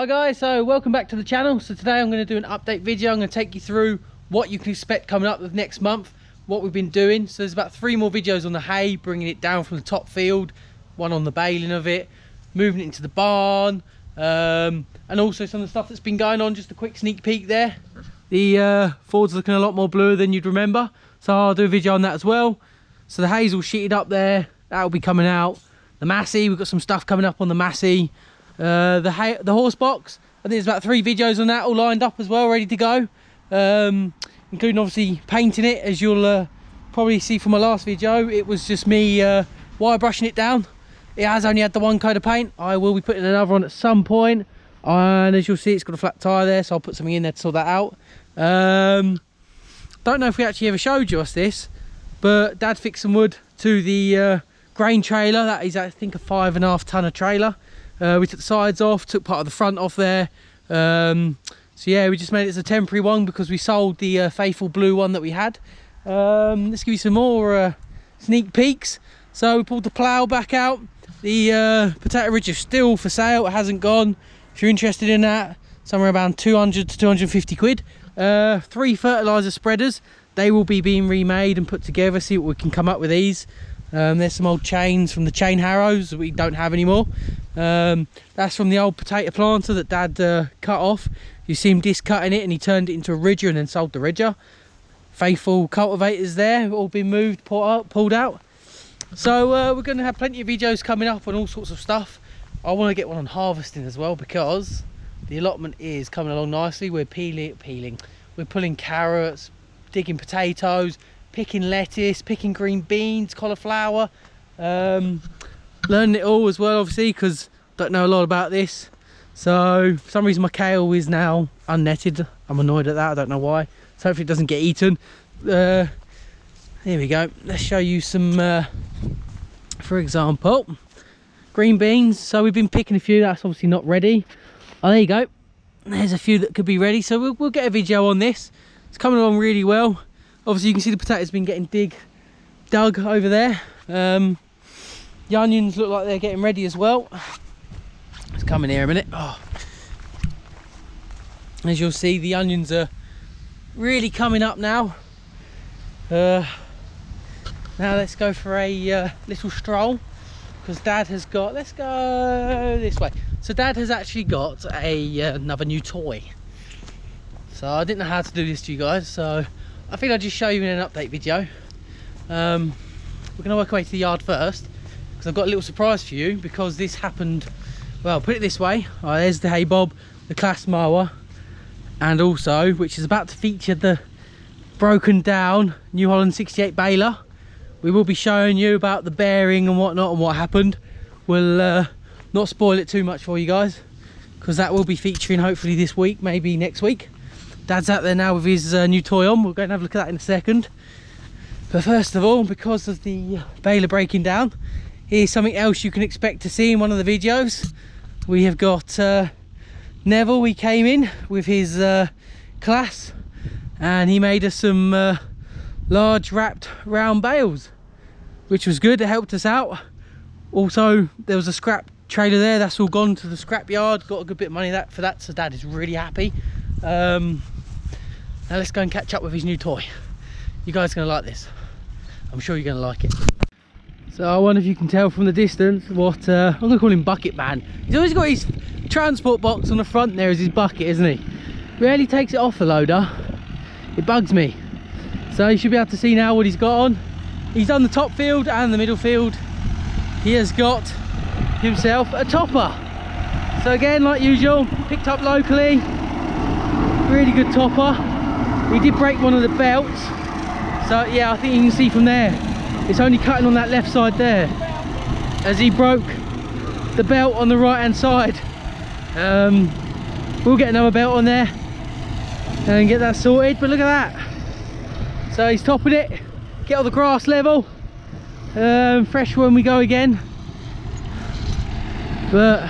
Hi guys, so welcome back to the channel. So today I'm going to do an update video. I'm going to take you through what you can expect coming up with next month, what we've been doing. So there's about 3 more videos on the hay, bringing it down from the top field, one on the baling of it, moving it into the barn, and also some of the stuff that's been going on. Just a quick sneak peek there. The Ford's looking a lot more bluer than you'd remember, so I'll do a video on that as well. So the hay's all sheeted up there, that'll be coming out. The massey, we've got some stuff coming up on the massey. The horse box, I think there's about 3 videos on that all lined up as well, ready to go, including obviously painting it. As you'll probably see from my last video, it was just me wire brushing it down. It has only had the 1 coat of paint. I will be putting another on at some point, and as you'll see, it's got a flat tyre there, so I'll put something in there to sort that out. Don't know if we actually ever showed you this, but Dad fixed some wood to the grain trailer. That is, I think, a 5.5 tonner trailer. We took the sides off, took part of the front off there. So yeah, we just made it as a temporary one because we sold the faithful blue one that we had. Let's give you some more sneak peeks. So we pulled the plough back out. The potato ridge is still for sale, it hasn't gone. If you're interested in that, somewhere around 200 to 250 quid. 3 fertiliser spreaders, they will be being remade and put together, see what we can come up with these. There's some old chains from the chain harrows that we don't have anymore. That's from the old potato planter that Dad cut off. You see him discutting it, and he turned it into a ridger and then sold the ridger. Faithful cultivators there, all been moved, pulled out. So we're going to have plenty of videos coming up on all sorts of stuff. I want to get one on harvesting as well, because the allotment is coming along nicely. We're we're pulling carrots, digging potatoes, picking lettuce, picking green beans, cauliflower, learning it all as well, obviously, because don't know a lot about this. So for some reason my kale is now unnetted. I'm annoyed at that, I don't know why. So hopefully it doesn't get eaten. Here we go, let's show you some for example, green beans. So we've been picking a few, that's obviously not ready. Oh, there you go, there's a few that could be ready, so we'll get a video on this. It's coming along really well. Obviously you can see the potatoes been getting dug over there. The onions look like they're getting ready as well. Let's come in here a minute. Oh. As you'll see, the onions are really coming up now. Now let's go for a little stroll, because Dad has got, let's go this way. So Dad has actually got another new toy. So I didn't know how to do this to you guys, so I think I'll just show you in an update video. We're going to work our way to the yard first, because I've got a little surprise for you, because this happened, well, put it this way. There's the hay bob, the claas mower, and also, which is about to feature the broken down New Holland 68 baler. We will be showing you about the bearing and whatnot and what happened. We'll not spoil it too much for you guys, because that will be featuring hopefully this week, maybe next week. Dad's out there now with his new toy on. We'll go and have a look at that in a second. But first of all, because of the baler breaking down, here's something else you can expect to see in one of the videos. We have got Neville. He came in with his claas, and he made us some large wrapped round bales, which was good. It helped us out. Also, there was a scrap trailer there. That's all gone to the scrap yard. Got a good bit of money for that, so Dad is really happy. Now let's go and catch up with his new toy. You guys are going to like this. I'm sure you're going to like it. So I wonder if you can tell from the distance what I'm going to call him Bucket Man. He's always got his transport box on the front there as his bucket, isn't he? Rarely takes it off the loader. It bugs me. So you should be able to see now what he's got on. He's done the top field and the middle field. He has got himself a topper. So again, like usual, picked up locally. Really good topper. We did break one of the belts, so yeah, I think you can see from there it's only cutting on that left side there, as he broke the belt on the right hand side. We'll get another belt on there and get that sorted. But look at that, so he's topping it, get all the grass level, fresh when we go again. But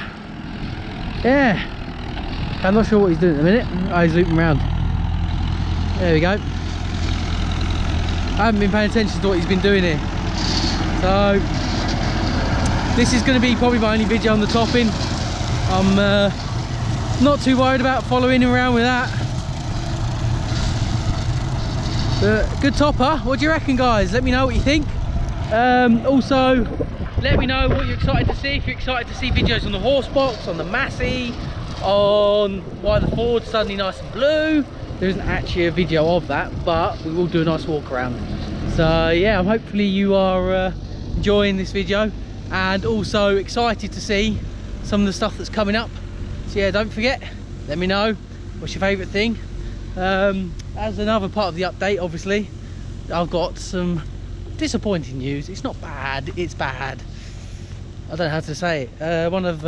yeah, I'm not sure what he's doing at the minute. Oh, he's looping around. There we go. I haven't been paying attention to what he's been doing here. So this is going to be probably my only video on the topping. I'm Not too worried about following him around with that. But good topper. What do you reckon, guys? Let me know what you think. Also, let me know what you're excited to see. If you're excited to see videos on the horsebox, on the massey, on why the Ford's suddenly nice and blue. There isn't actually a video of that, but we will do a nice walk around. So yeah, hopefully you are enjoying this video, and also excited to see some of the stuff that's coming up. So yeah, don't forget, let me know what's your favourite thing. As another part of the update, obviously I've got some disappointing news. It's not bad, it's bad. I don't know how to say it. One of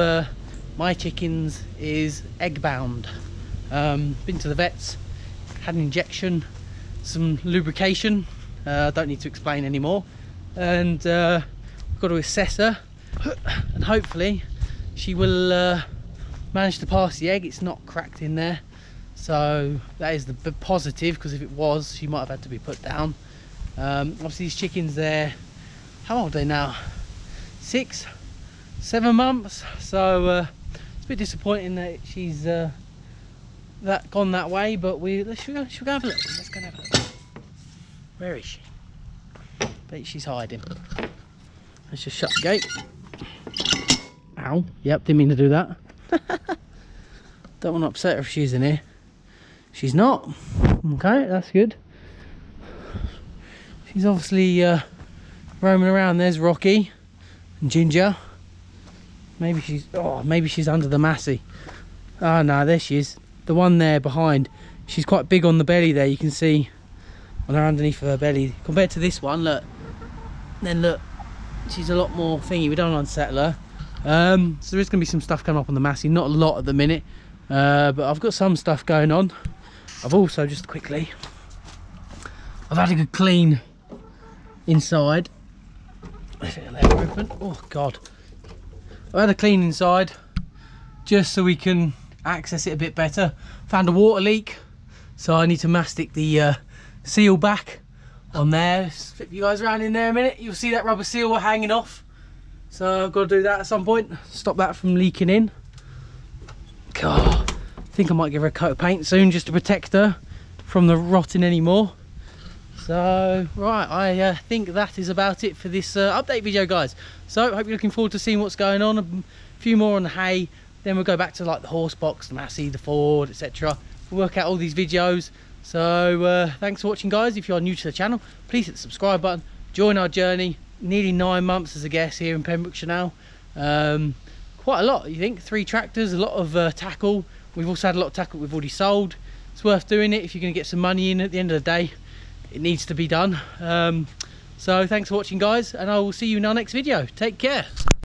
my chickens is egg bound. Been to the vets, had an injection, some lubrication. I don't need to explain anymore. And we've got to assess her, and hopefully she will manage to pass the egg. It's not cracked in there, so that is the positive, because if it was, she might have had to be put down. Obviously these chickens, they're, how old are they now? 6, 7 months. So it's a bit disappointing that she's gone that way, but should we go have a look? Let's go and have a look. Where is she? Bet she's hiding. Let's just shut the gate. Ow. Yep, didn't mean to do that. Don't want to upset her if she's in here. She's not. Okay, that's good. She's obviously roaming around. There's Rocky and Ginger. Maybe she's under the massey. Oh no, there she is. The one there behind. She's quite big on the belly there. You can see on her underneath of her belly compared to this one. Look. Then look, she's a lot more thingy. We don't want to unsettle her. So there is going to be some stuff coming up on the massey. Not a lot at the minute, but I've got some stuff going on. I've also, just quickly, I've had a good clean inside. If it'll ever open. Oh god. I've had a clean inside just so we can access it a bit better. Found a water leak, so I need to mastic the seal back on there. Just flip you guys around in there a minute. You'll see that rubber seal hanging off, so I've got to do that at some point, stop that from leaking in. God, I think I might give her a coat of paint soon just to protect her from the rotting anymore. So right, I think that is about it for this update video, guys. So hope you're looking forward to seeing what's going on. A few more on the hay, then we'll go back to like the horsebox, the massey, the Ford, etc. We'll work out all these videos. So thanks for watching, guys. If you are new to the channel, please hit the subscribe button, join our journey. Nearly 9 months as a guest here in Pembrokeshire now. Quite a lot, you think. 3 tractors, a lot of tackle. We've also had a lot of tackle we've already sold. It's worth doing it if you're going to get some money in at the end of the day. It needs to be done. So thanks for watching, guys, and I will see you in our next video. Take care.